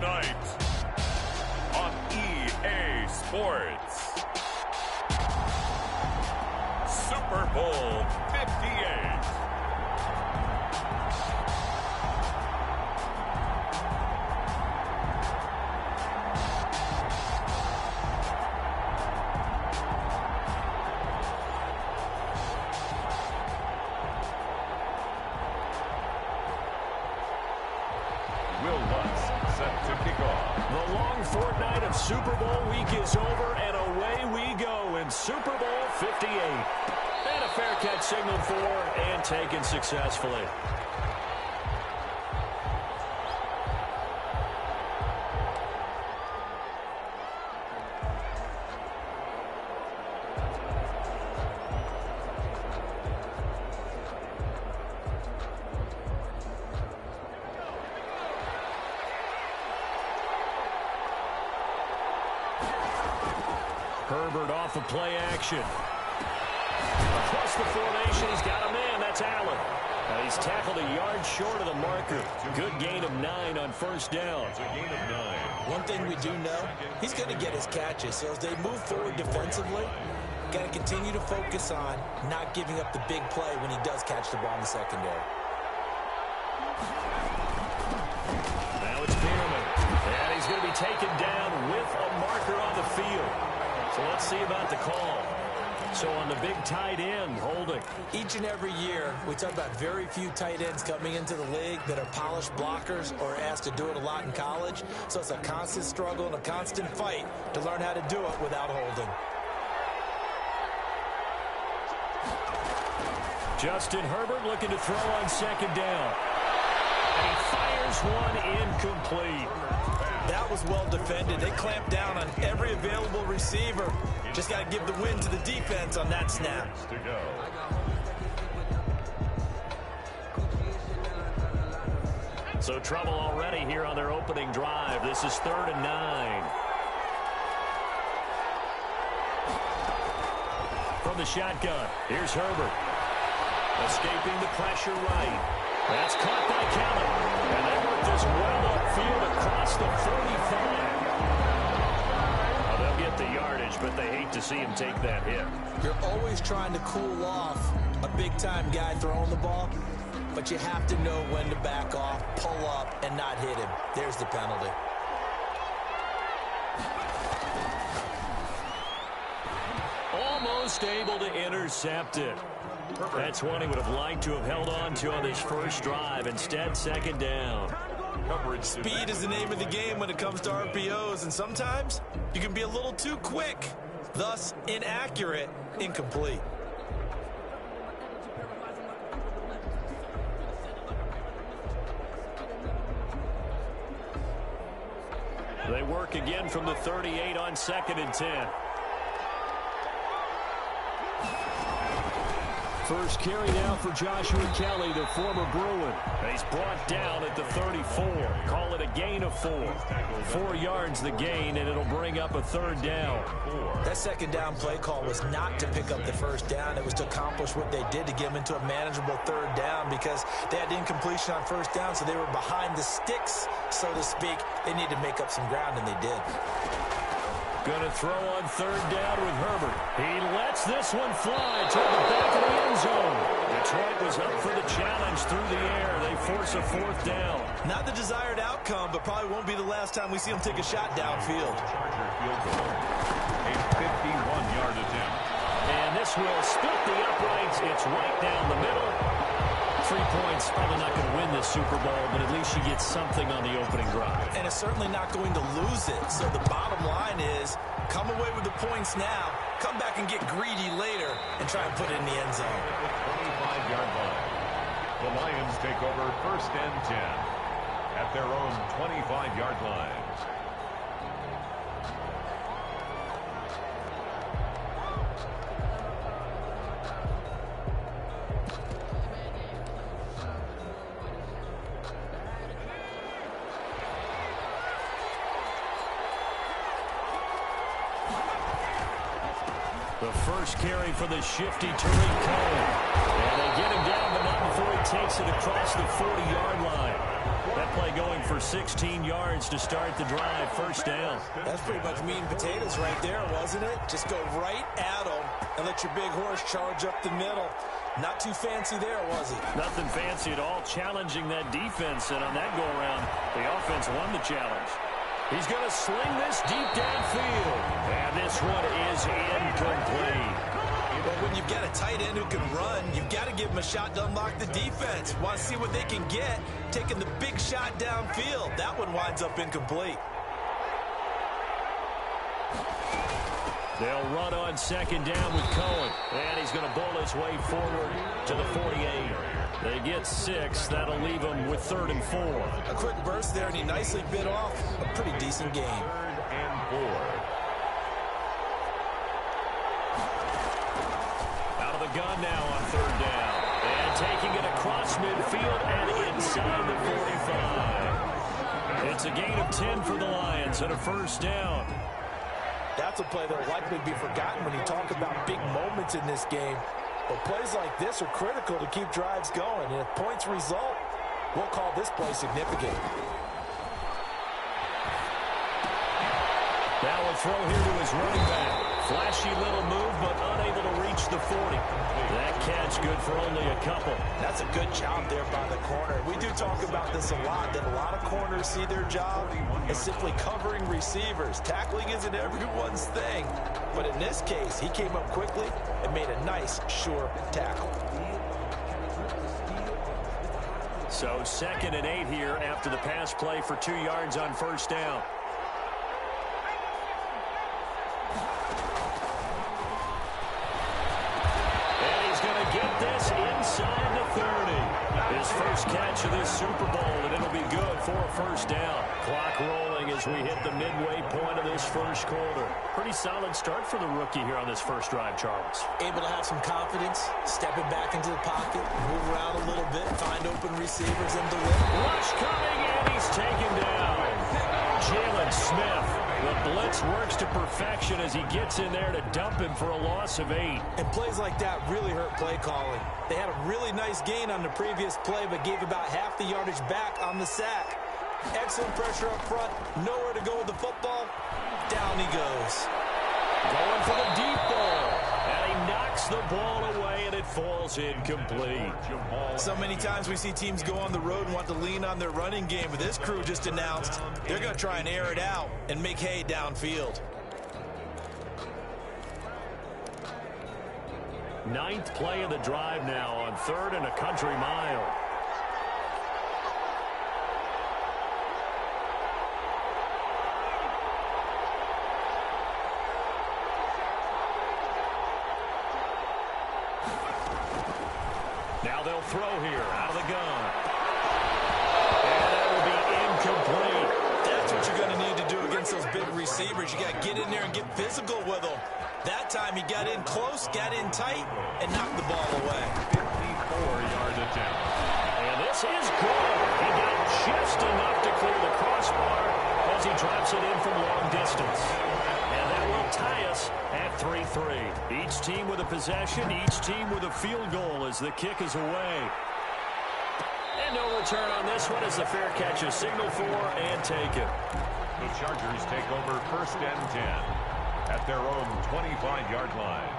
tonight on EA Sports. Super Bowl 58. The long fortnight of Super Bowl week is over, and away we go in Super Bowl 58. And a fair catch signaled for and taken successfully. Herbert off of play action. Across the formation, he's got a man. That's Allen. He's tackled a yard short of the marker. Good gain of 9 on first down. It's a gain of 9. One thing we do know, he's going to get his catches. So as they move forward defensively, got to continue to focus on not giving up the big play when he does catch the ball in the secondary. Now it's Peterman. And he's going to be taken down with a marker on the field. So let's see about the call. So on the big tight end, holding. Each and every year, we talk about very few tight ends coming into the league that are polished blockers or asked to do it a lot in college. So it's a constant struggle and a constant fight to learn how to do it without holding. Justin Herbert looking to throw on second down. And he fires one incomplete. That was well defended. They clamped down on every available receiver. Just got to give the win to the defense on that snap. So trouble already here on their opening drive. This is 3rd and 9. From the shotgun, here's Herbert. Escaping the pressure right. That's caught by Kelly. And they work this well upfield across the 45. Well, they'll get the yardage, but they hate to see him take that hit. You're always trying to cool off a big-time guy throwing the ball, but you have to know when to back off, pull up, and not hit him. There's the penalty. Almost able to intercept it. That's one he would have liked to have held on to on this first drive. Instead, second down. Speed is the name of the game when it comes to RPOs, and sometimes you can be a little too quick, thus inaccurate, incomplete. They work again from the 38 on 2nd and 10. First carry now for Joshua Kelly, the former Bruin. He's brought down at the 34. Call it a gain of 4. 4 yards the gain, and it'll bring up a 3rd down. That second down play call was not to pick up the first down. It was to accomplish what they did to get them into a manageable 3rd down because they had incompletion on first down, so they were behind the sticks, so to speak. They needed to make up some ground, and they did. Going to throw on 3rd down with Herbert. He lets this one fly toward the back of the end zone. Detroit was up for the challenge through the air. They force a 4th down. Not the desired outcome, but probably won't be the last time we see him take a shot downfield. Charger field goal. A 51-yard attempt. And this will split the uprights. It's right down the middle. 3 points, probably not going to win this Super Bowl, but at least you get something on the opening drive. And it's certainly not going to lose it. So the bottom line is, come away with the points now, come back and get greedy later, and try and put it in the end zone. 25-yard line. The Lions take over 1st and 10 at their own 25-yard line. The first carry for the shifty Tariq Cohen. And they get him down, but not before he takes it across the 40-yard line. That play going for 16 yards to start the drive. First down. That's pretty much meat and potatoes right there, wasn't it? Just go right at them and let your big horse charge up the middle. Not too fancy there, was it? Nothing fancy at all, challenging that defense. And on that go-around, the offense won the challenge. He's going to sling this deep downfield. And this one is incomplete. But when you've got a tight end who can run, you've got to give him a shot to unlock the defense. Want to see what they can get, taking the big shot downfield. That one winds up incomplete. They'll run on second down with Cohen. And he's going to bowl his way forward to the 48. They get 6. That'll leave them with 3rd and 4. A quick burst there, and he nicely bit off a pretty decent game. 3rd and 4. Out of the gun now on 3rd down. And taking it across midfield and inside the 45. It's a gain of 10 for the Lions and a first down. That's a play that will likely be forgotten when you talk about big moments in this game. But plays like this are critical to keep drives going. And if points result, we'll call this play significant. Now a throw here to his running back. Flashy little move, but unable to reach the 40. That catch good for only a couple. That's a good job there by the corner. We do talk about this a lot, that a lot of corners see their job as simply covering receivers. Tackling isn't everyone's thing. But in this case, he came up quickly and made a nice, sure tackle. So 2nd and 8 here after the pass play for 2 yards on first down. Get this inside the 30. His first catch of this Super Bowl, and it'll be good for a first down. Clock rolling as we hit the midway point of this first quarter. Pretty solid start for the rookie here on this first drive, Charles. Able to have some confidence, stepping back into the pocket, move around a little bit, find open receivers, and deliver. Rush coming, and he's taken down. Jalen Smith. The blitz works to perfection as he gets in there to dump him for a loss of 8. And plays like that really hurt play calling. They had a really nice gain on the previous play, but gave about half the yardage back on the sack. Excellent pressure up front. Nowhere to go with the football. Down he goes. Going for the deep ball. And he knocks the ball away, and it falls incomplete. So many times we see teams go on the road and want to lean on their running game, but this crew just announced they're going to try and air it out and make hay downfield. 9th play of the drive now on 3rd and a country mile. Now they'll throw here out of the gun. And that will be incomplete. That's what you're going to need to do against those big receivers. You got to get in there and get physical with them. That time he got in close, got in tight, and knocked the ball away. 54-yard attempt. And this is good. He got just enough to clear the crossbar as he drops it in from long distance. And that will tie us at 3-3. Each team with a possession, each team with a field goal as the kick is away. And no return on this one as the fair catch is signaled for and taken. The Chargers take over 1st and 10 at their own 25-yard line.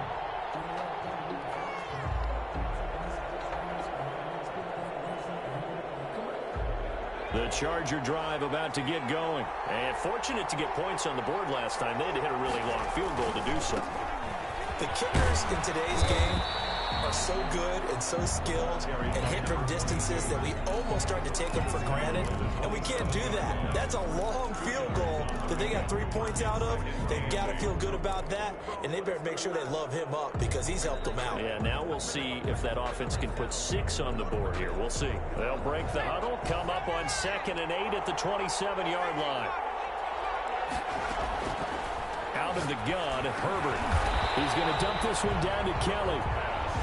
The Charger drive about to get going. And fortunate to get points on the board last time. They had to hit a really long field goal to do so. The kickers in today's game are so good and so skilled and hit from distances that we almost start to take them for granted, and we can't do that. That's a long field goal that they got 3 points out of. They've got to feel good about that, and they better make sure they love him up because he's helped them out. Yeah, now we'll see if that offense can put 6 on the board here. We'll see. They'll break the huddle, come up on 2nd and 8 at the 27-yard line. Out of the gun, Herbert. He's going to dump this one down to Kelly.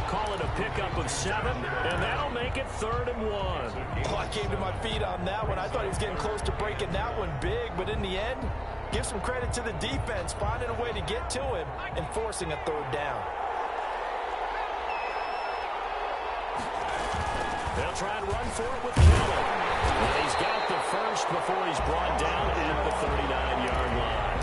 Call it a pickup of 7, and that'll make it 3rd and 1. Oh, I came to my feet on that one. I thought he was getting close to breaking that one big, but in the end, give some credit to the defense, finding a way to get to him and forcing a 3rd down. They'll try and run for it with Keller. And he's got the first before he's brought down at the 39-yard line.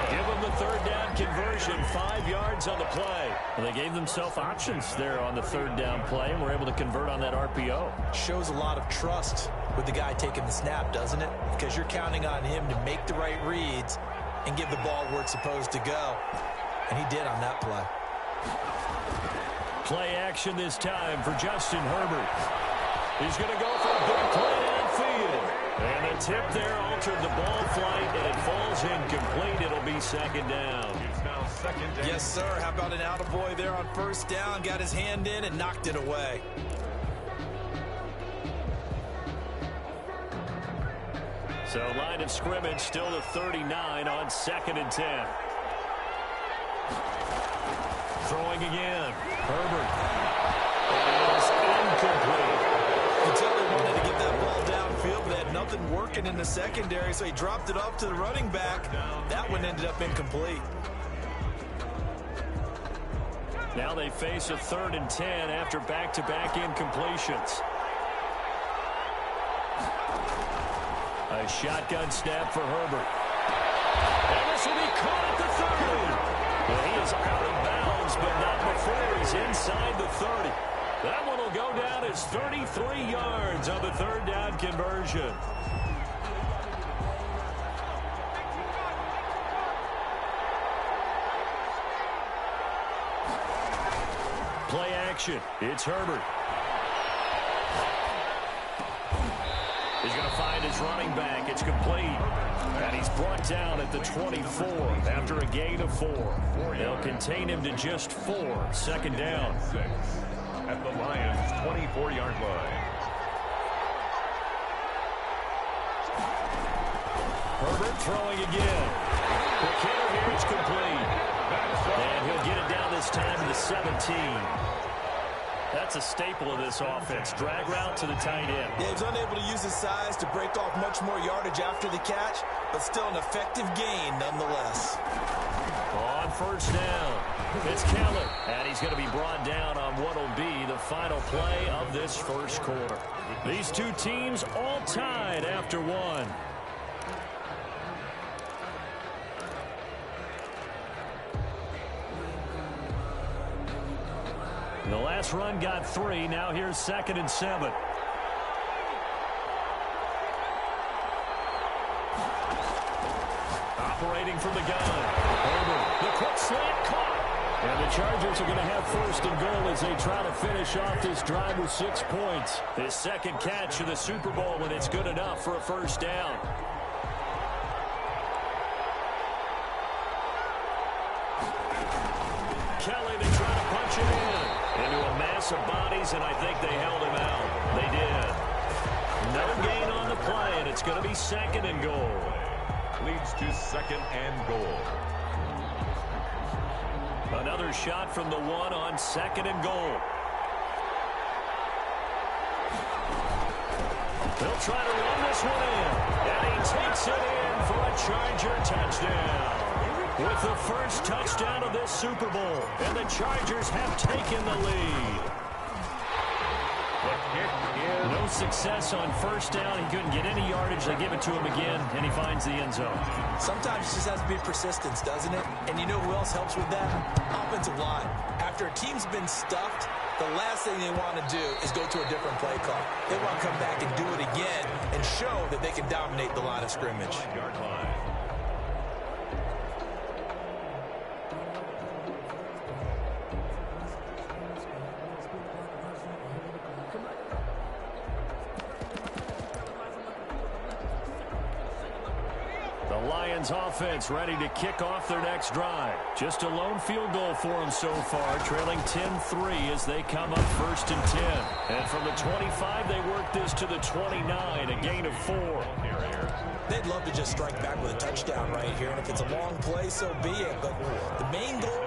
Give them the third down conversion, 5 yards on the play. Well, they gave themselves options there on the third down play and were able to convert on that RPO. Shows a lot of trust with the guy taking the snap, doesn't it? Because you're counting on him to make the right reads and give the ball where it's supposed to go. And he did on that play. Play action this time for Justin Herbert. He's going to go for a big play downfield. And the tip there altered the ball flight, and it falls incomplete. It'll be second down. It's now second down. Yes, sir. How about an attaboy there on first down? Got his hand in and knocked it away. So line of scrimmage still to 39 on 2nd and 10. Throwing again. Herbert. It is incomplete. You can tell they wanted to get that ball downfield, but they had nothing working in the secondary, so he dropped it off to the running back. That one ended up incomplete. Now they face a 3rd and 10 after back-to-back incompletions. A shotgun snap for Herbert. And this will be caught at the 30. Well, he is out of bounds, but not before he's inside the 30. That one will go down as 33 yards on the third down conversion. Play action. It's Herbert. He's going to find his running back. It's complete. And he's brought down at the 24 after a gain of 4. They'll contain him to just 4. Second down. 6 at the Lions' 24-yard line. Herbert throwing again. The kicker here is complete. And he'll get it down this time to the 17. That's a staple of this offense. Drag route to the tight end. Yeah, he was unable to use his size to break off much more yardage after the catch, but still an effective gain nonetheless. On first down, it's Keller. And he's going to be brought down on what will be the final play of this first quarter. These two teams all tied after one. The last run got 3. Now here's 2nd and 7. Operating from the gun. Herbert, the quick slant caught. And the Chargers are going to have 1st and goal as they try to finish off this drive with 6 points. His second catch of the Super Bowl, and it's good enough for a first down. Kelly, they try to punch it in. Into a mass of bodies, and I think they held him out. They did. No gain on the play, and it's going to be 2nd and goal. Leads to 2nd and goal. Another shot from the 1 on 2nd and goal. They'll try to run this one in, and he takes it in for a Charger touchdown. With the first touchdown of this Super Bowl, and the Chargers have taken the lead. The kick is No success on first down. He couldn't get any yardage. They give it to him again, and he finds the end zone. Sometimes it just has to be persistence, doesn't it? And you know who else helps with that? Offensive line. After a team's been stuffed, the last thing they want to do is go to a different play call. They want to come back and do it again and show that they can dominate the line of scrimmage. yard line. The Lions offense ready to kick off their next drive. Just a lone field goal for them so far, trailing 10-3 as they come up 1st and 10. And from the 25, they work this to the 29, a gain of 4. They'd love to just strike back with a touchdown right here, and if it's a long play, so be it. But the main goal,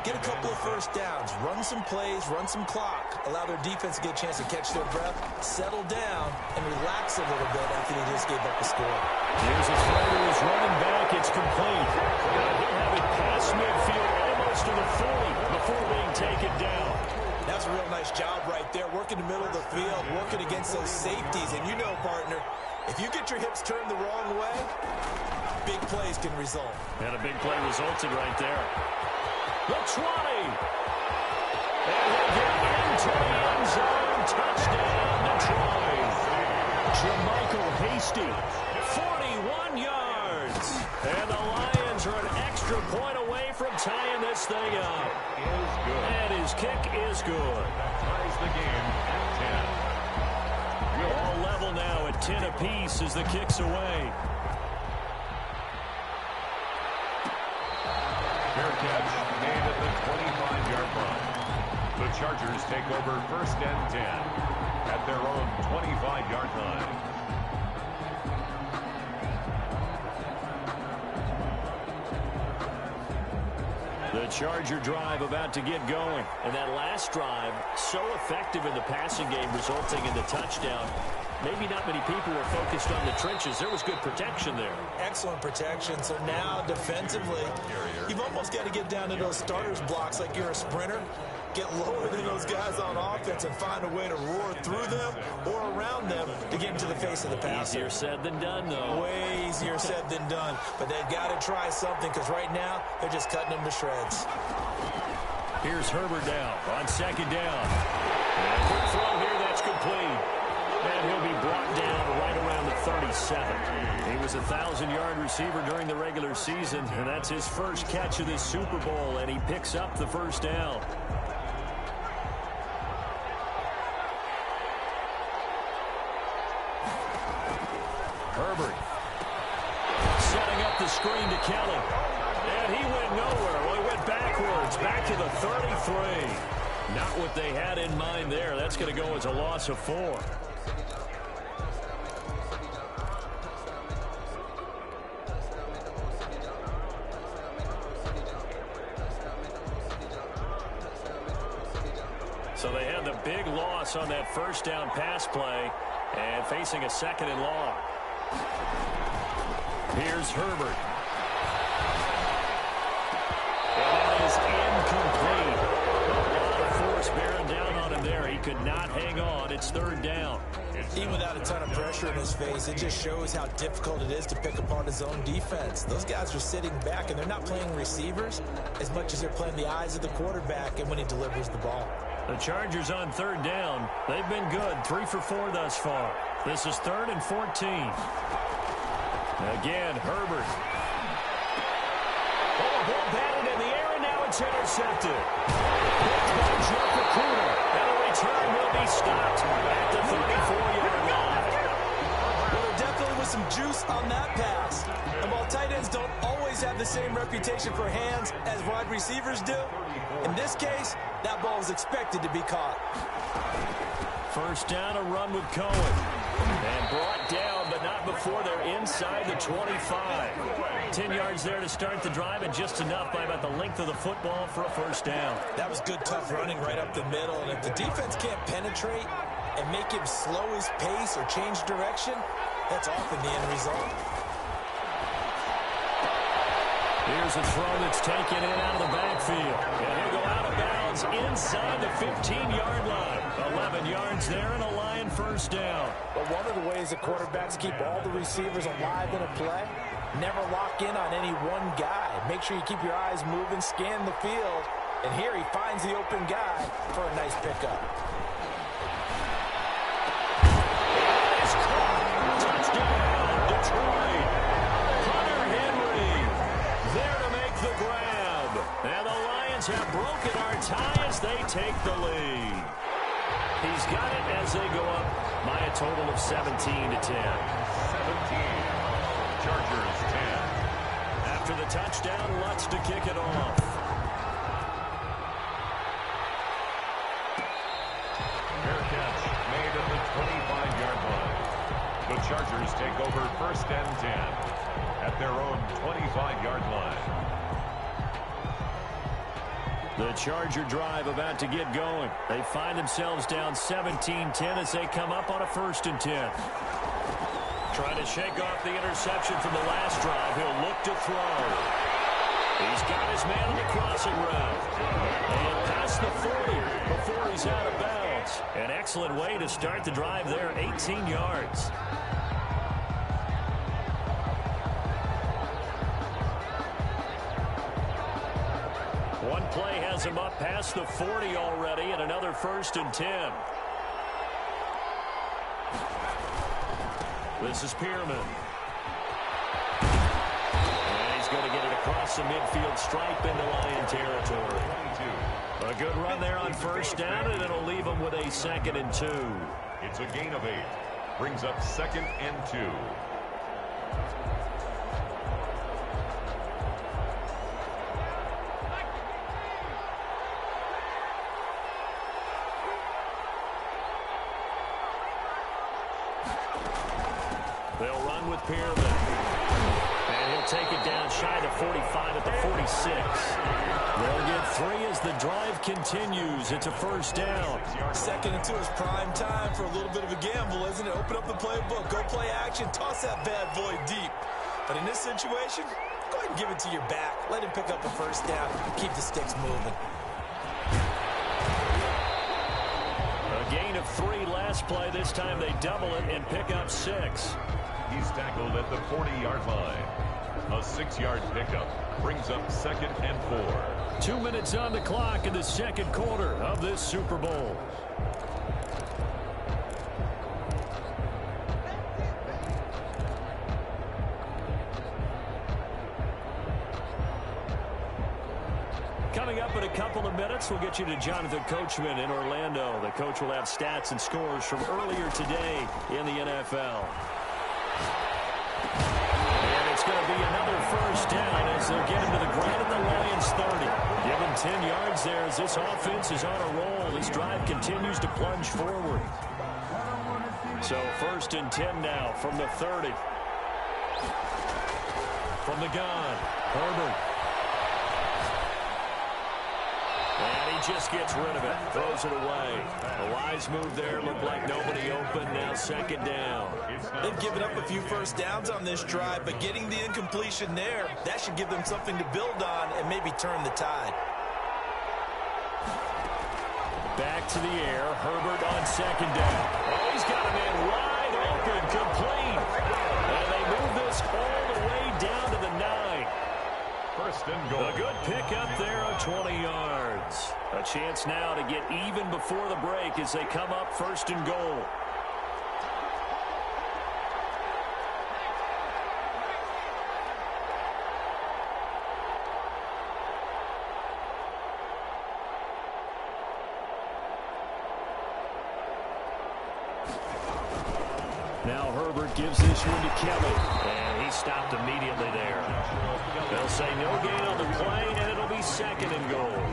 get a couple of first downs, run some plays, run some clock, allow their defense to get a chance to catch their breath, settle down, and relax a little bit after they just gave up the score. Here's a throw to his running back. It's complete. He'll have it past midfield, almost to the 40 before being taken down. That's a real nice job right there, working in the middle of the field, working against those safeties. And you know, partner, if you get your hips turned the wrong way, big plays can result. And a big play resulted right there. The 20. And he'll get into the end zone. Touchdown, Detroit. Jermichael Hasty, 41 yards. And the Lions are an extra point away from tying this thing up. And his kick is good. Ties the game at 10. All level now at 10 apiece as the kick's away. Fair catch made at the 25-yard line. The Chargers take over first and 10 at their own 25-yard line. The Charger drive about to get going. And that last drive, so effective in the passing game, resulting in the touchdown. Maybe not many people were focused on the trenches. There was good protection there. Excellent protection. So now, defensively, you've almost got to get down to those starters blocks like you're a sprinter. Get lower than those guys on offense and find a way to roar through them or around them to get into the face of the passer. Easier said than done, though. Way easier said than done. But they've got to try something because right now, they're just cutting them to shreds. Here's Herbert now on second down. And a quick throw here, that's complete. And he'll be brought down right around the 37. He was a 1,000-yard receiver during the regular season, and that's his first catch of this Super Bowl, and he picks up the first down. Herbert setting up the screen to Kelly. And he went nowhere. Well, he went backwards, back to the 33. Not what they had in mind there. That's going to go as a loss of 4. So they had the big loss on that first down pass play and facing a second and long. Here's Herbert. And that is incomplete. A lot of force bearing down on him there. He could not hang on. It's third down. Even without a ton of pressure in his face, it just shows how difficult it is to pick apart his own defense. Those guys are sitting back, and they're not playing receivers as much as they're playing the eyes of the quarterback and when he delivers the ball. The Chargers on third down. They've been good. 3 for 4 thus far. This is 3rd and 14. Again, Herbert. Oh, ball batted in the air, and now it's intercepted. And a return will be stopped at the 34-yard line. Well, there definitely was some juice on that pass. And while tight ends don't always have the same reputation for hands as wide receivers do, in this case, that ball was expected to be caught. First down, a run with Cohen. And brought down, but not before they're inside the 25. 10 yards there to start the drive, and just enough by about the length of the football for a first down. That was good, tough running right up the middle. And if the defense can't penetrate and make him slow his pace or change direction, that's often the end result. Here's a throw that's taken in out of the backfield. And he'll go out of bounds inside the 15-yard line. 11 yards there and a Lion first down. But one of the ways the quarterbacks keep all the receivers alive in a play, never lock in on any one guy. Make sure you keep your eyes moving, scan the field. And here he finds the open guy for a nice pickup. It's caught. Touchdown, Detroit. Hunter Henry there to make the grab. And the Lions have broken our tie as they take the lead. He's got it as they go up by a total of 17 to 10. 17. Chargers 10. After the touchdown, Lutz to kick it off. Fair catch made at the 25-yard line. The Chargers take over first and 10 at their own 25-yard line. The Charger drive about to get going. They find themselves down 17-10 as they come up on a first and 10. Trying to shake off the interception from the last drive. He'll look to throw. He's got his man on the crossing route. And past the 40 before he's out of bounds. yards. An excellent way to start the drive there, 18 yards. One play has him up past the 40 already, and another 1st and 10. This is Pearman. And he's going to get it across the midfield stripe into Lion territory. A good run there on 1st down, and it'll leave him with a 2nd and 2. It's a gain of 8. Brings up 2nd and 2. They'll run with Pearman. And he'll take it down shy of the 45 at the 46. They'll get 3 as the drive continues. It's a 1st down. 2nd and 2 is prime time for a little bit of a gamble, isn't it? Open up the playbook, go play action, toss that bad boy deep. But in this situation, go ahead and give it to your back. Let him pick up a 1st down. Keep the sticks moving. A gain of 3 last play. This time they double it and pick up 6. He's tackled at the 40-yard line. A 6-yard pickup brings up 2nd and 4. 2 minutes on the clock in the 2nd quarter of this Super Bowl. Coming up in a couple of minutes, we'll get you to Jonathan Coachman in Orlando. The coach will have stats and scores from earlier today in the NFL. And it's going to be another 1st down as they'll get him to the ground at the Lions 30. Give him 10 yards there as this offense is on a roll. This drive continues to plunge forward. So 1st and 10 now from the 30. From the gun, Herbert. And he just gets rid of it, throws it away. A wise move there, looked like nobody open, now 2nd down. They've given up a few 1st downs on this drive, but getting the incompletion there, that should give them something to build on and maybe turn the tide. Back to the air, Herbert on 2nd down. Oh, he's got a man wide open, complete. And they move this all the way down to the 9. 1st and goal. A good pickup there of 20 yards. A chance now to get even before the break as they come up 1st and goal. Now Herbert gives this one to Kelly, and he stopped immediately there. They'll say no gain on the play, and it'll be 2nd and goal.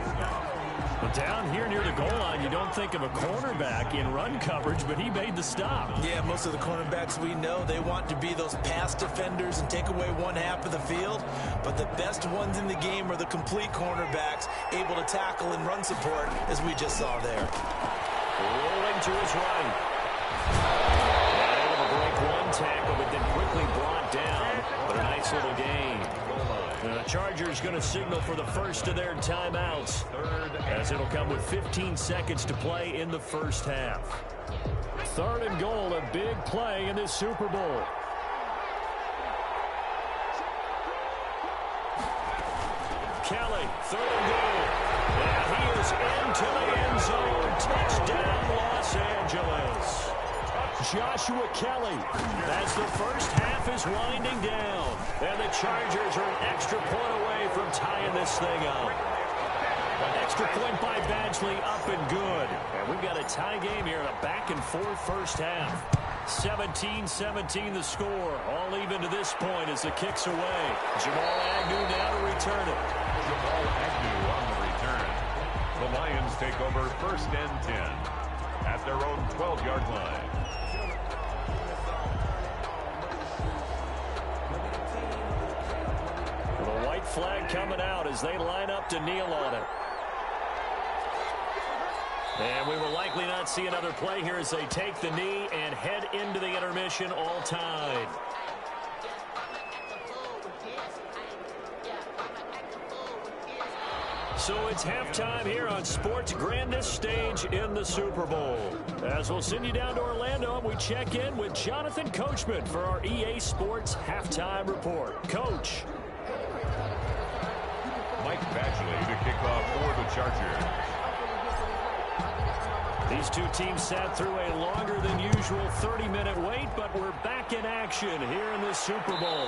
But down here near the goal line, you don't think of a cornerback in run coverage, but he made the stop. Yeah, most of the cornerbacks we know, they want to be those pass defenders and take away 1/2 of the field. But the best ones in the game are the complete cornerbacks, able to tackle and run support, as we just saw there. Rolling to his right. Break one tackle, but then quickly brought down. But a nice little gain. The Chargers going to signal for the first of their timeouts, as it'll come with 15 seconds to play in the 1st half. 3rd and goal, a big play in this Super Bowl. Kelly, 3rd and goal. And he is into the end zone. Touchdown, Los Angeles. Joshua Kelly, as the 1st half is winding down, and the Chargers are an extra point away from tying this thing up. An extra point by Badgley, up and good. And we've got a tie game here, a back-and-forth 1st half. 17-17 the score, all even to this point as the kick's away. Jamal Agnew now to return it. Jamal Agnew on the return. The Lions take over 1st and 10 at their own 12-yard line. The white flag coming out as they line up to kneel on it. And we will likely not see another play here as they take the knee and head into the intermission, all tied. So it's halftime here on sports' grandest stage in the Super Bowl. As we'll send you down to Orlando, and we check in with Jonathan Coachman for our EA Sports Halftime Report. Coach. Mike Badgley to kick off for the Chargers. These two teams sat through a longer than usual 30-minute wait, but we're back in action here in the Super Bowl.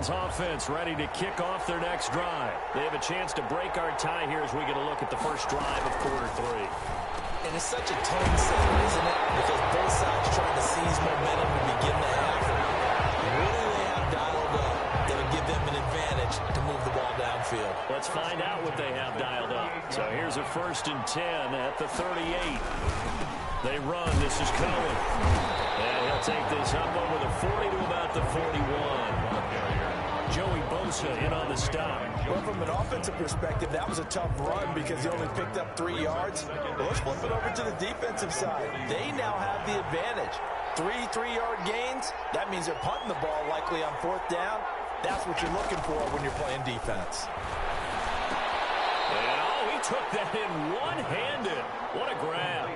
Offense ready to kick off their next drive. They have a chance to break our tie here as we get a look at the first drive of quarter 3. And it's such a tone setter, isn't it? Because both sides trying to seize momentum to begin the half. What do they have dialed up that'll give them an advantage to move the ball downfield? Let's find out what they have dialed up. So here's a 1st and 10 at the 38. They run. This is Cohen. And he'll take this up over the 40 to about the 41. Joey Bosa in on the stop. Well, from an offensive perspective, that was a tough run because he only picked up 3 yards. Well, let's flip it over to the defensive side. They now have the advantage. 3 3-yard gains. That means they're punting the ball likely on 4th down. That's what you're looking for when you're playing defense. And, oh, he took that in one-handed. What a grab.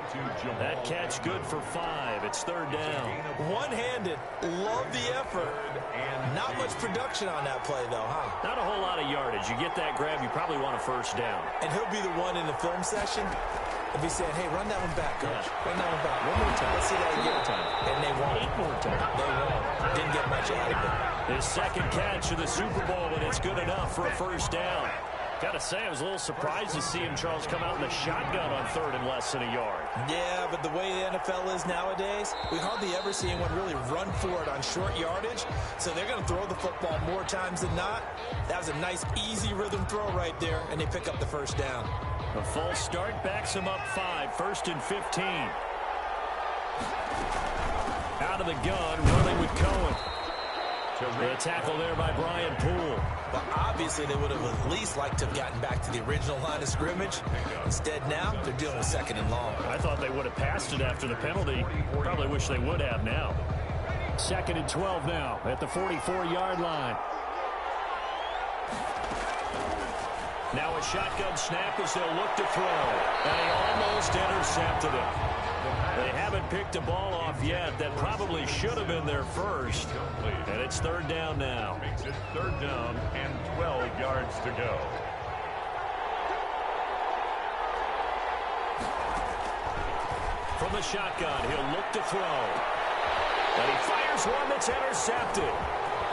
That catch good for 5. It's 3rd down. One-handed. Love the effort. Not much production on that play, though, huh? Not a whole lot of yardage. You get that grab, you probably want a 1st down. And he'll be the one in the film session. If he's saying, hey, run that one back, coach. Yeah. Run that one back. One more time. Let's see that again. And they won't. 8 more times. They won't. Didn't get much out of it. His 2nd catch of the Super Bowl, and it's good enough for a 1st down. Gotta say, I was a little surprised to see him, Charles, come out in the shotgun on 3rd and less than a yard. Yeah, but the way the NFL is nowadays, we hardly ever see anyone really run for it on short yardage. So they're going to throw the football more times than not. That was a nice, easy rhythm throw right there, and they pick up the 1st down. A false start backs him up 5, 1st and 15. Out of the gun, running with Cohen. The tackle there by Brian Poole. But obviously they would have at least liked to have gotten back to the original line of scrimmage. Instead now, they're dealing with 2nd and long. I thought they would have passed it after the penalty. Probably wish they would have now. 2nd and 12 now at the 44-yard line. Now a shotgun snap as they'll look to throw. And he almost intercepted it. They haven't picked a ball off yet. That probably should have been their 1st. And it's 3rd down now. Makes it 3rd down and 12 yards to go. From the shotgun, he'll look to throw. And he fires one that's intercepted.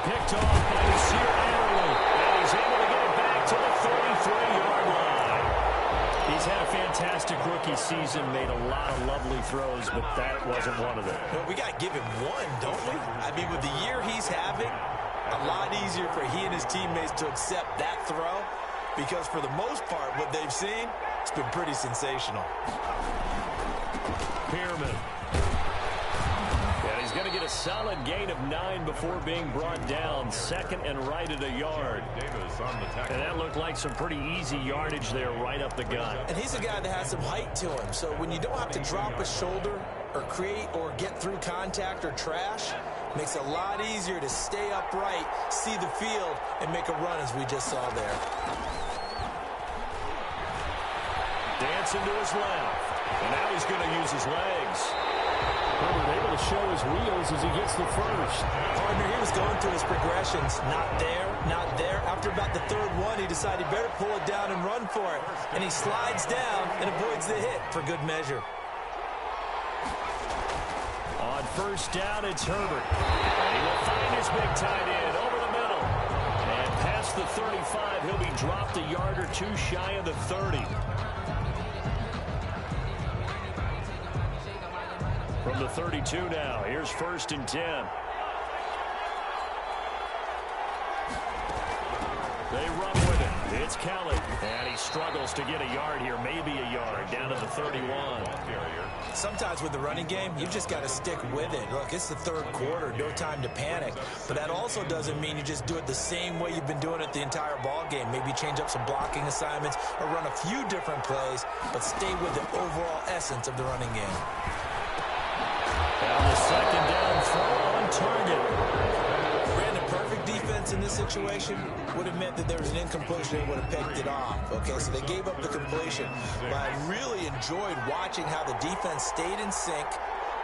Picked off by Nasir Adderley. And he's able to get it back to the 33-yard line. He's had a fantastic rookie season, made a lot of lovely throws, but that wasn't one of them. Well, we got to give him one, don't we? I mean, with the year he's having, a lot easier for he and his teammates to accept that throw because for the most part, what they've seen, it's been pretty sensational. Pearman. And he's going to get a solid gain of 9 before being brought down. 2nd and right at a yard. And that looked like some pretty easy yardage there right up the gut. And he's a guy that has some height to him. So when you don't have to drop a shoulder or create or get through contact or trash, makes it a lot easier to stay upright, see the field, and make a run as we just saw there. Dancing to his left. And now he's going to use his legs. Herbert able to show his wheels as he gets the 1st. Partner, he was going through his progressions. Not there, not there. After about the 3rd one, he decided he better pull it down and run for it. And he slides down and avoids the hit for good measure. On 1st down, it's Herbert. And he will find his big tight end over the middle. And past the 35, he'll be dropped a yard or 2 shy of the 30. From the 32 now, here's 1st and 10. They run with it. It's Kelly. And he struggles to get a yard here, maybe a yard, down to the 31. Sometimes with the running game, you've just got to stick with it. Look, it's the third quarter, no time to panic. But that also doesn't mean you just do it the same way you've been doing it the entire ball game. Maybe change up some blocking assignments or run a few different plays, but stay with the overall essence of the running game. And the second down throw on target. Brandon, perfect defense in this situation would have meant that there was an incompletion and would have picked it off. Okay, so they gave up the completion. But I really enjoyed watching how the defense stayed in sync,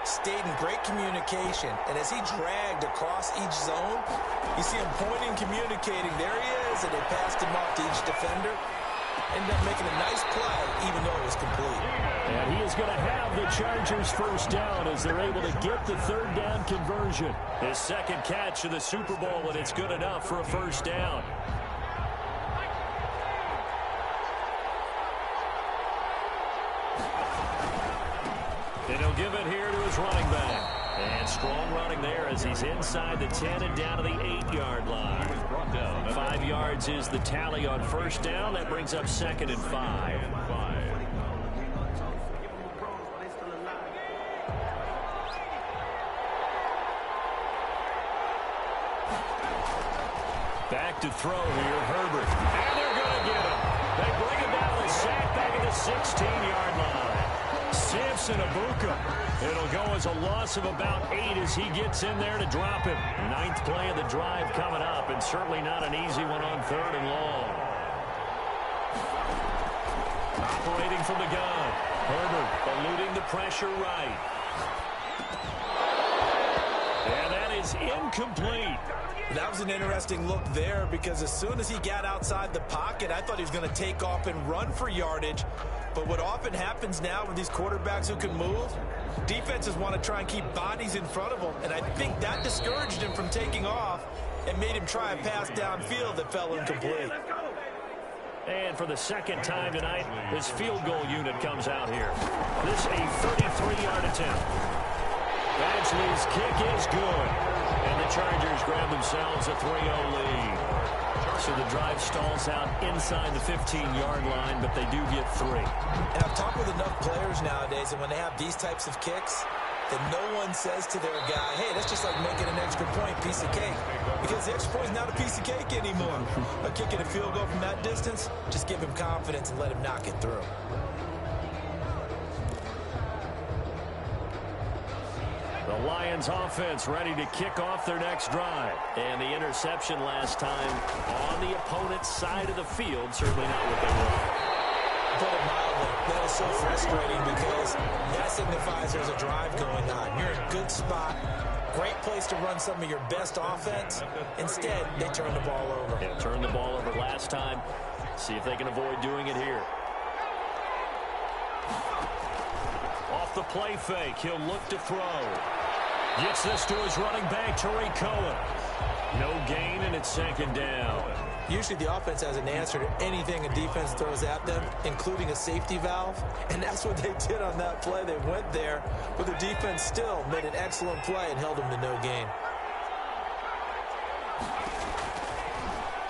stayed in great communication, and as he dragged across each zone, you see him pointing, communicating. There he is, and they passed him off to each defender. Ended up making a nice play, even though it was complete. And he is going to have the Chargers first down as they're able to get the third down conversion. His second catch of the Super Bowl, and it's good enough for a first down. And he'll give it here to his running back. And strong running there as he's inside the 10 and down to the 8-yard line. 5 yards is the tally on first down. That brings up 2nd and 5. Back to throw here, Herbert. And they're going to get him. They bring him down the sack back at the 16-yard line. Samson Abuka. It'll go as a loss of about 8 as he gets in there to drop him. 9th play of the drive coming up, and certainly not an easy one on 3rd and long. Operating from the gun. Herbert eluding the pressure right. And that is incomplete. That was an interesting look there because as soon as he got outside the pocket, I thought he was going to take off and run for yardage. But what often happens now with these quarterbacks who can move, defenses want to try and keep bodies in front of them. And I think that discouraged him from taking off and made him try a pass downfield that fell incomplete. And for the second time tonight, his field goal unit comes out here. This a 33-yard attempt. Badgley's kick is good. And the Chargers grab themselves a 3-0 lead. So the drive stalls out inside the 15-yard line, but they do get 3. And I've talked with enough players nowadays, and when they have these types of kicks, that no one says to their guy, hey, that's just like making an extra point, piece of cake. Because the extra point is not a piece of cake anymore. By kicking a field goal from that distance, just give him confidence and let him knock it through. The Lions offense ready to kick off their next drive. And the interception last time on the opponent's side of the field. Certainly not what they want. Put it mildly, that is so frustrating because that signifies there's a drive going on. You're in a good spot. Great place to run some of your best offense. Instead, they turn the ball over. Yeah, turned the ball over last time. See if they can avoid doing it here. Off the play fake, he'll look to throw. Gets this to his running back, Tariq Cohen. No gain, and it's 2nd down. Usually the offense has an answer to anything a defense throws at them, including a safety valve. And that's what they did on that play. They went there, but the defense still made an excellent play and held them to no gain.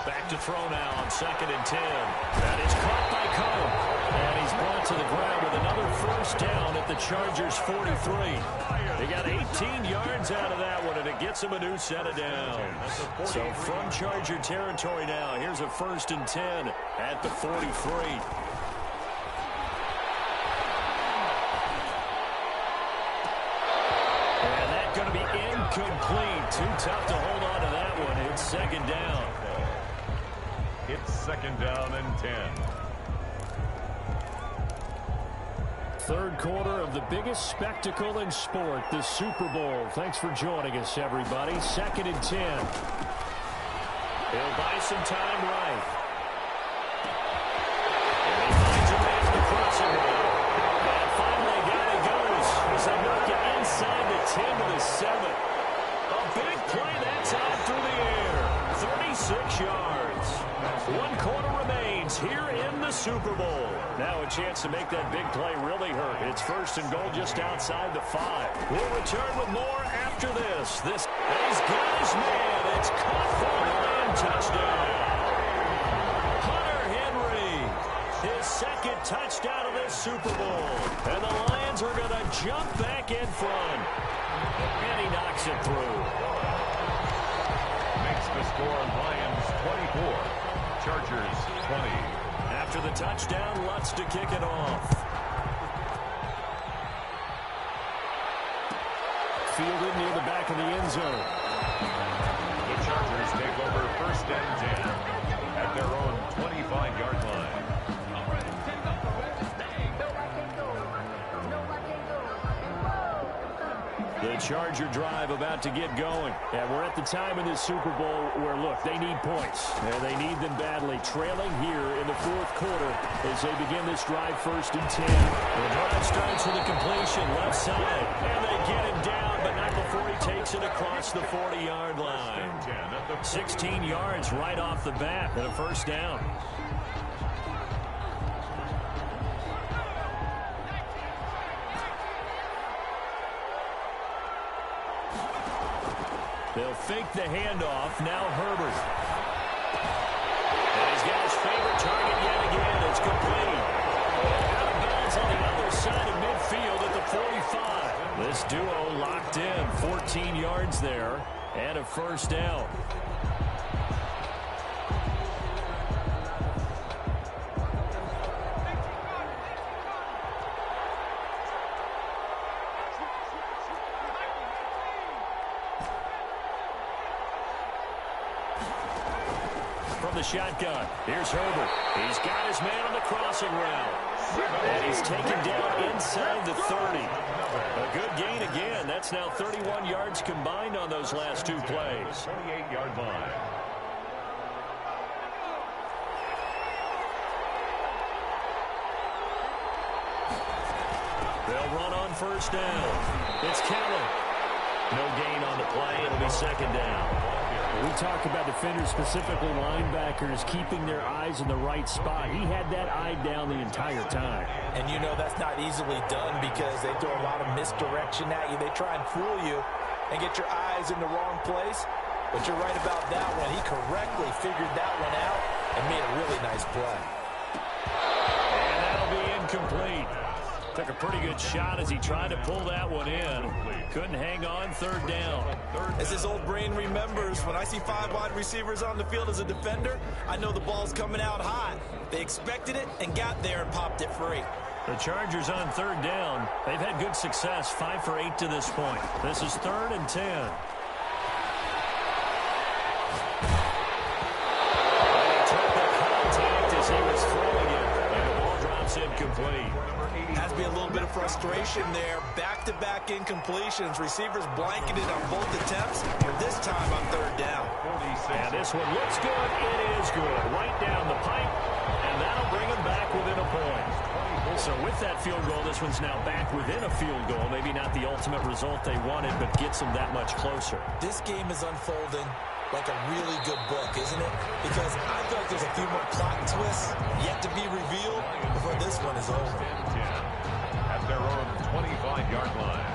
Back to throw now on 2nd and 10. That is caught by Cohen. And he's brought to the ground with another first down at the Chargers' 43. They got 18 yards out of that one, and it gets him a new set of downs. So from Charger territory now, here's a 1st and 10 at the 43. And that's going to be incomplete. Too tough to hold on to that one. It's 2nd down. It's 2nd down and 10. 3rd quarter of the biggest spectacle in sport, the Super Bowl. Thanks for joining us, everybody. 2nd and 10. He'll buy some time right. And he finds a man to cross him now. And finally, down he goes as they knock it inside the 10 to the 7. A big play that time through the air. 36 yards. 1 quarter remains here in the Super Bowl. Now a chance to make that big play really hurt. It's 1st and goal just outside the 5. We'll return with more after this. He's got his man. It's caught for a Lion touchdown. Hunter second touchdown of this Super Bowl. And the Lions are going to jump back in front. And he knocks it through. Makes the score Lions 24, Chargers 20. After the touchdown, Lutz to kick it off. Fielded near the back of the end zone. The Chargers take over first and 10 at their own 25-yard line. The Charger drive about to get going. And we're at the time in this Super Bowl where, look, they need points. And they need them badly. Trailing here in the fourth quarter as they begin this drive first and 10. The drive starts with a completion left side. And they get him down, but not before he takes it across the 40-yard line. 16 yards right off the bat and a first down. They'll fake the handoff. Now Herbert. And he's got his favorite target yet again. It's complete. Out of bounds on the other side of midfield at the 45. This duo locked in. 14 yards there and a first down. The shotgun. Here's Herbert. He's got his man on the crossing route. And he's taken down inside the 30. A good gain again. That's now 31 yards combined on those last two plays. 28-yard line. They'll run on first down. It's Kelly. No gain on the play. It'll be second down. We talk about defenders, specifically linebackers, keeping their eyes in the right spot. He had that eye down the entire time. And you know that's not easily done because they throw a lot of misdirection at you. They try and fool you and get your eyes in the wrong place. But you're right about that one. He correctly figured that one out and made a really nice play. And that'll be incomplete. Took a pretty good shot as he tried to pull that one in. Couldn't hang on. Third down. As his old brain remembers, when I see 5 wide receivers on the field as a defender, I know the ball's coming out hot. They expected it and got there and popped it free. The Chargers on third down. They've had good success. 5 for 8 to this point. This is 3rd and 10. And he took the contact as he was throwing it. And the ball drops incomplete. Has to be a little bit of frustration there. Back-to-back incompletions. Receivers blanketed on both attempts. This time on third down. And this one looks good. It is good. Right down the pipe. And that'll bring them back within a point. So with that field goal, this one's now back within a field goal. Maybe not the ultimate result they wanted, but gets them that much closer. This game is unfolding like a really good book, isn't it? Because I feel like there's a few more plot twists yet to be revealed before this one is over. At their own 25-yard line.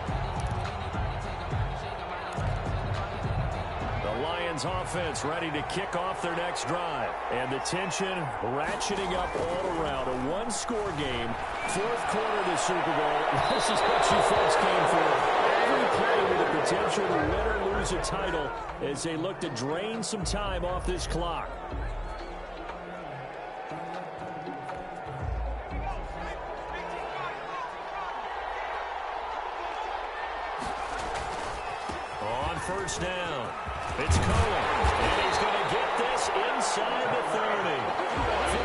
The Lions offense ready to kick off their next drive. And the tension ratcheting up all around. A one-score game. Fourth quarter of the Super Bowl. This is what you folks came for. Every play with the potential to win or lose a title as they look to drain some time off this clock. On first down, it's Cohen, and he's going to get this inside the 30.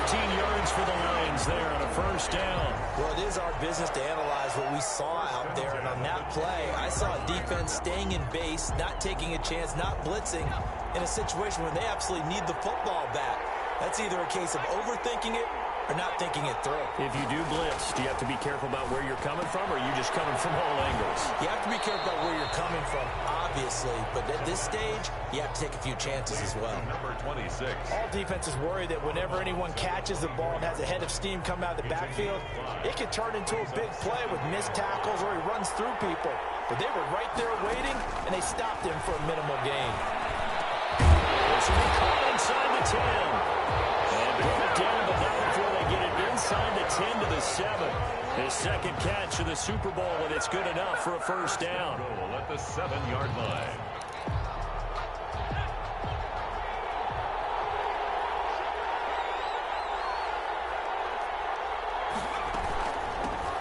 15 yards for the Lions there on a first down. Well, it is our business to analyze what we saw out there, and on that play, I saw a defense staying in base, not taking a chance, not blitzing, in a situation where they absolutely need the football back. That's either a case of overthinking it or not thinking it through. If you do blitz, do you have to be careful about where you're coming from, or are you just coming from all angles? You have to be careful about where you're coming from, obviously, but at this stage, you have to take a few chances as well. Number 26. All defenses worry that whenever anyone catches the ball and has a head of steam come out of the backfield, it can turn into a big play with missed tackles or he runs through people. But they were right there waiting, and they stopped him for a minimal gain. This will be caught inside the 10. And brought down, but not before they get it inside inside the 10 to the 7. His second catch of the Super Bowl, and it's good enough for a first down. Goal at the 7-yard line.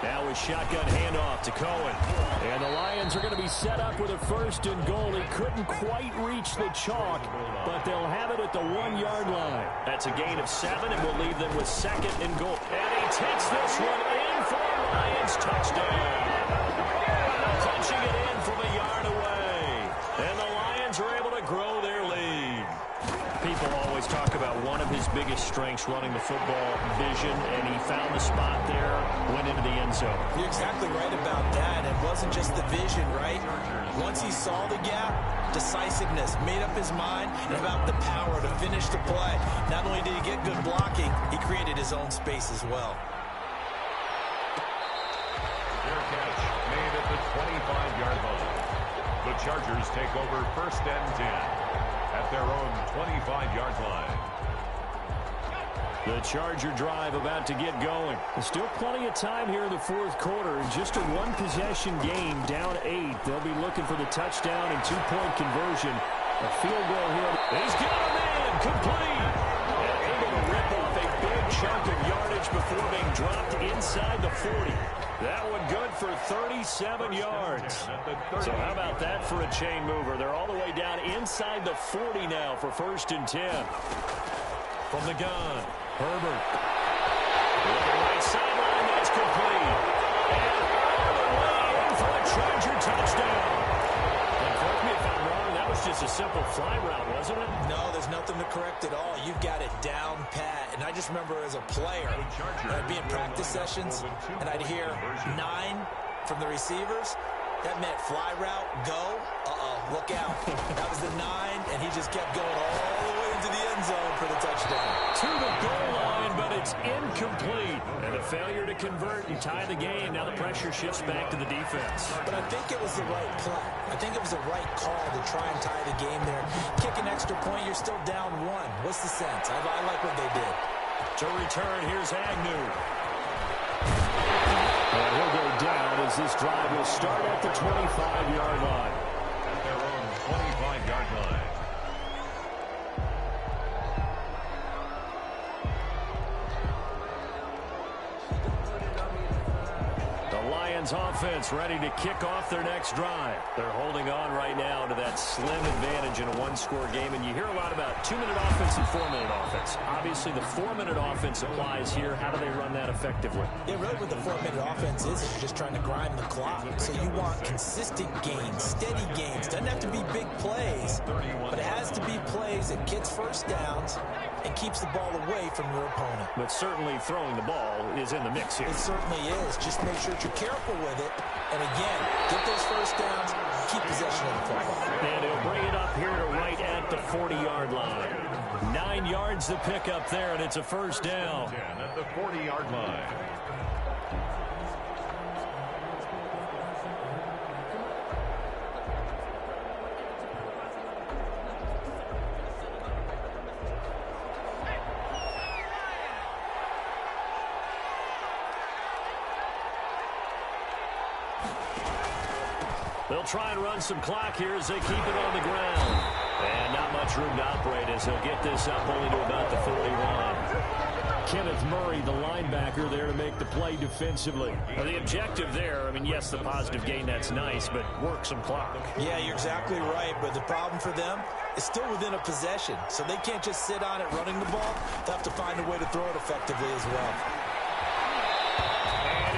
Now a shotgun handoff to Cohen. And the Lions are going to be set up with a 1st and goal. He couldn't quite reach the chalk, but they'll have it at the 1-yard line. That's a gain of 7, and we'll leave them with 2nd and goal. And he takes this one in for a Lions touchdown. Punching it in from a yard away. And the Lions are able to grow their lead. People always talk about one of his biggest strengths running the football, vision, and he found the spot there, went into the end zone. You're exactly right about that. It wasn't just the vision, right? Once he saw the gap, decisiveness, made up his mind, and about the power to finish the play. Not only did he get good blocking, he created his own space as well. Their catch made at the 25-yard line. The Chargers take over 1st and 10. At their own 25-yard line. The Charger drive about to get going. There's still plenty of time here in the 4th quarter. Just a 1-possession game, down 8. They'll be looking for the touchdown and 2-point conversion. A field goal here. He's got him in, complete. And able to rip off a big chunk of yardage before being dropped inside the 40. That one good for 37 yards. So how about that for a chain mover? They're all the way down inside the 40 now for 1st and 10. From the gun, Herbert. Looking right sideline, that's complete. And all the way in for a Charger touchdown. And correct me if I'm wrong, that was just a simple fly route, wasn't it? No, there's nothing to correct at all. You've got it down pat. And I just remember as a player, I'd be in practice sessions, and I'd hear 9 from the receivers. That meant fly route, go, look out. That was the 9, and he just kept going all the way into the end zone for the touchdown. To the goal line, but it's incomplete. And a failure to convert and tie the game. Now the pressure shifts back to the defense. But I think it was the right play. I think it was the right call to try and tie the game there. Kick an extra point, you're still down 1. What's the sense? I like what they did. To return, here's Agnew. And he'll go down as this drive will start at the 25-yard line. At their own 25-yard line. Lions offense ready to kick off their next drive. They're holding on right now to that slim advantage in a 1-score game, and you hear a lot about 2-minute offense and 4-minute offense. Obviously, the 4-minute offense applies here. How do they run that effectively? Yeah, really what the 4-minute offense is you're just trying to grind the clock. So you want consistent gains, steady gains. Doesn't have to be big plays, but it has to be plays that gets first downs and keeps the ball away from your opponent. But certainly throwing the ball is in the mix here. It certainly is. Just make sure that you're careful with it. And again, get those first downs, keep possession of the football. And he'll bring it up here to right at the 40-yard line. 9 yards to pick up there, and it's a first down. 10 at the 40-yard line. They'll try and run some clock here as they keep it on the ground. And not much room to operate as they'll get this up only to about the 41. Kenneth Murray, the linebacker, there to make the play defensively. Well, the objective there, I mean, yes, the positive gain, that's nice, but work some clock. Yeah, you're exactly right, but the problem for them is still within a possession. So they can't just sit on it running the ball. They'll have to find a way to throw it effectively as well.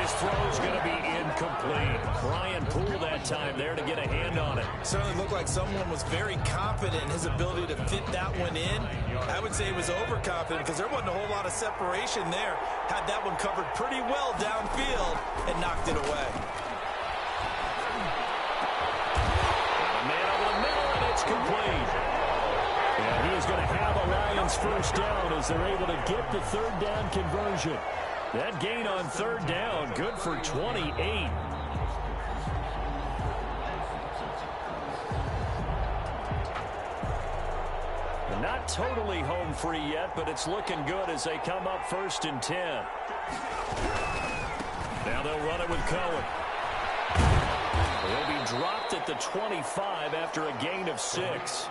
His throw's going to be incomplete. Ryan Poole that time there to get a hand on it. Certainly looked like someone was very confident in his ability to fit that one in. I would say he was overconfident because there wasn't a whole lot of separation there. Had that one covered pretty well downfield and knocked it away. A man over the middle, and it's complete. And he is going to have a Lions first down as they're able to get the third down conversion. That gain on third down, good for 28. Not totally home free yet, but it's looking good as they come up 1st and 10. Now they'll run it with Cohen. He'll be dropped at the 25 after a gain of 6.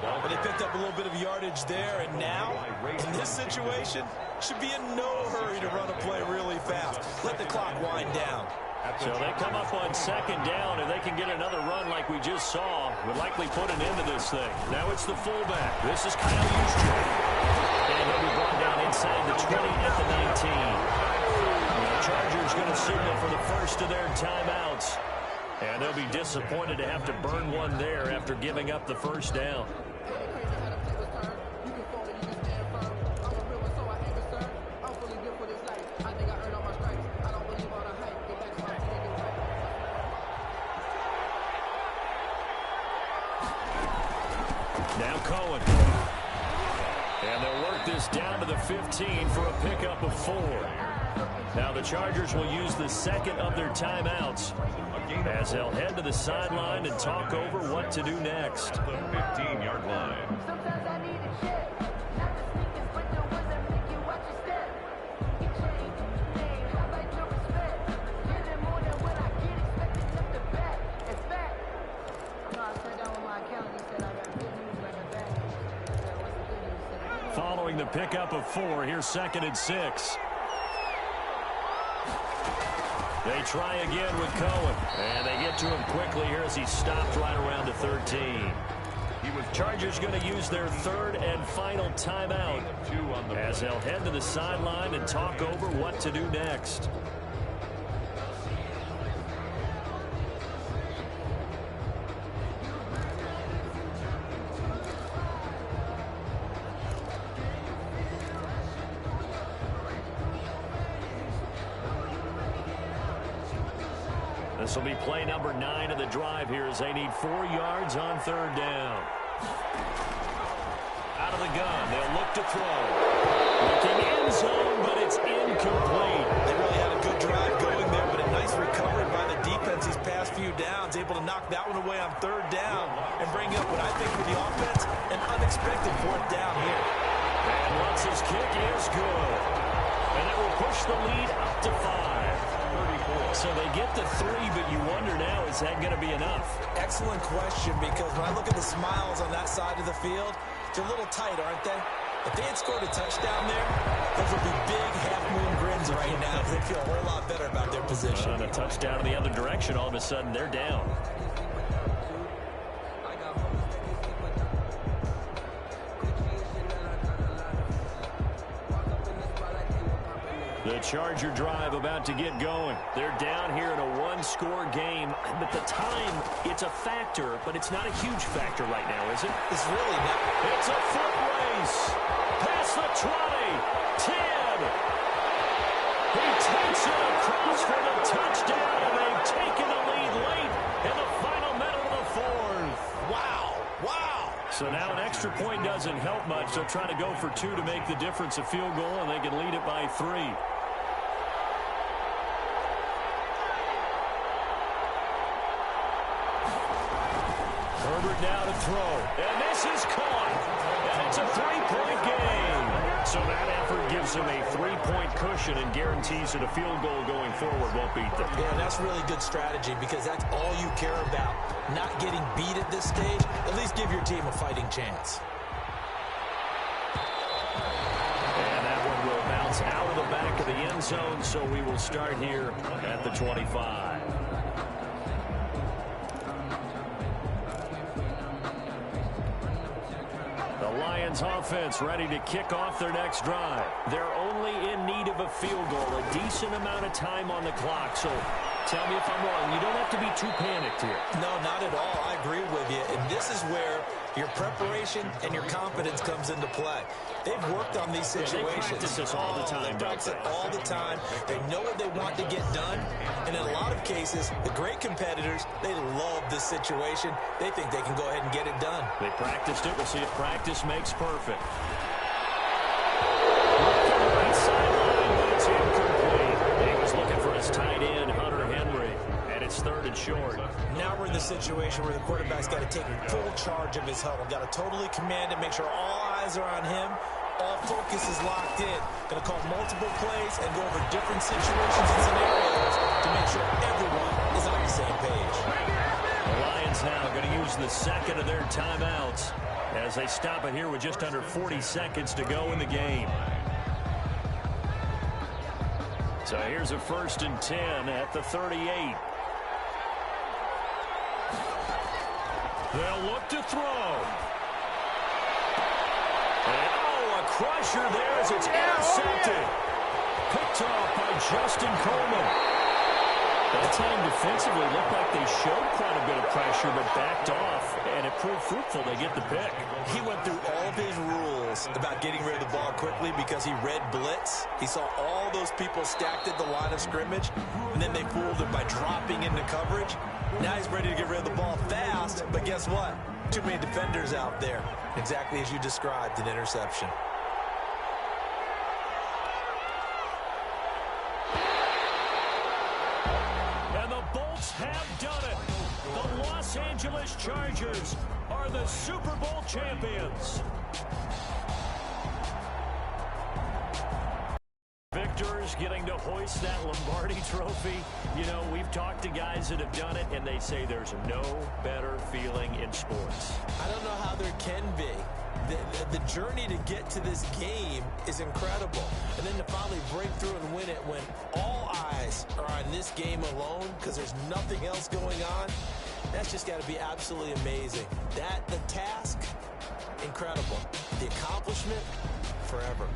But they picked up a little bit of yardage there, and now, in this situation, should be in no hurry to run a play really fast. Let the clock wind down. So they come up on 2nd down. If they can get another run like we just saw, would likely put an end to this thing. Now it's the fullback. This is Kyle Juszczyk. And he'll be brought down inside the 20 at the 19. The Chargers going to signal for the first of their timeouts. And they'll be disappointed to have to burn one there after giving up the first down. Now Cohen. And they'll work this down to the 15 for a pickup of 4. Now the Chargers will use the second of their timeouts as they'll head to the sideline and talk over what to do next. The 15-yard line. Following the pickup of 4, here's 2nd and 6. They try again with Cohen. And they get to him quickly here as he stopped right around the 13. Chargers going to use their 3rd and final timeout as they'll head to the sideline and talk over what to do next. This will be play number 9 of the drive here as they need 4 yards on 3rd down. Out of the gun, they'll look to throw. Looking end zone, but it's incomplete. They really had a good drive going there, but a nice recovery by the defense these past few downs, able to knock that one away on 3rd down and bring up what I think for the offense, an unexpected 4th down here. And once his kick is good. And it will push the lead up to 5. So they get to 3, but you wonder now, is that going to be enough? Excellent question, because when I look at the smiles on that side of the field, they're a little tight, aren't they? If they had scored a touchdown there, those would be big half-moon grins right now because they feel a whole lot better about their position. On a touchdown in the other direction, all of a sudden they're down. The Charger drive about to get going. They're down here in a 1-score game. But the time, it's a factor, but it's not a huge factor right now, is it? It's really not. It's a foot race. Past the 20. 10. He takes it across for the touchdown, and they've taken the lead late in the final minute of the 4th. Wow. Wow. So now an extra point doesn't help much. They'll try to go for 2 to make the difference a field goal, and they can lead it by 3. Herbert now to throw. And this is caught. And it's a 3-point game. So that effort gives them a 3-point cushion and guarantees that a field goal going forward won't beat them. Yeah, that's really good strategy because that's all you care about. Not getting beat at this stage. At least give your team a fighting chance. And that one will bounce out of the back of the end zone, so we will start here at the 25. Lions offense ready to kick off their next drive. They're only in need of a field goal, a decent amount of time on the clock. So tell me if I'm wrong. You don't have to be too panicked here. No, not at all. I agree with you. And this is where your preparation and your confidence comes into play. They've worked on these situations. They practice this all the time. They practice it all the time. They know what they want to get done. And in a lot of cases, the great competitors, they love this situation. They think they can go ahead and get it done. They practiced it. We'll see if practice makes perfect. Right sideline, but it's incomplete. He was looking for his tight end, Hunter Henry. And it's 3rd and short. Now we're in the situation where the quarterback's got to take full charge of his huddle. Got to totally command it, make sure all eyes are on him, All focus is locked in. Going to call multiple plays and go over different situations and scenarios to make sure everyone is on the same page. The Lions now going to use the second of their timeouts as they stop it here with just under 40 seconds to go in the game. So here's a 1st and 10 at the 38. They'll look to throw. And, oh, a crusher there as it's intercepted. Picked off by Justin Coleman. That time defensively looked like they showed quite a bit of pressure but backed off, and it proved fruitful. They get the pick. He went through all of his rules about getting rid of the ball quickly because he read blitz. He saw all those people stacked at the line of scrimmage, and then they fooled him by dropping into coverage. Now he's ready to get rid of the ball fast, but guess what? Too many defenders out there. Exactly as you described, an interception. And the Bolts have done it. The Los Angeles Chargers are the Super Bowl champions. Victors getting to hoist that Lombardi trophy. You know, we've talked to guys that have done it, and they say there's no better feeling in sports. I don't know how there can be. The journey to get to this game is incredible. And then to finally break through and win it when all eyes are on this game alone because there's nothing else going on, that's just got to be absolutely amazing. The task, incredible. The accomplishment, forever.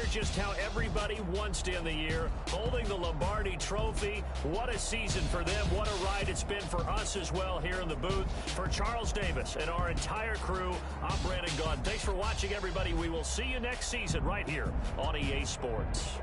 Just how everybody wants to end the year, holding the Lombardi trophy. What a season for them. What a ride it's been for us as well here in the booth. For Charles Davis and our entire crew, I'm Brandon Gaudin. Thanks for watching, everybody. We will see you next season right here on EA Sports.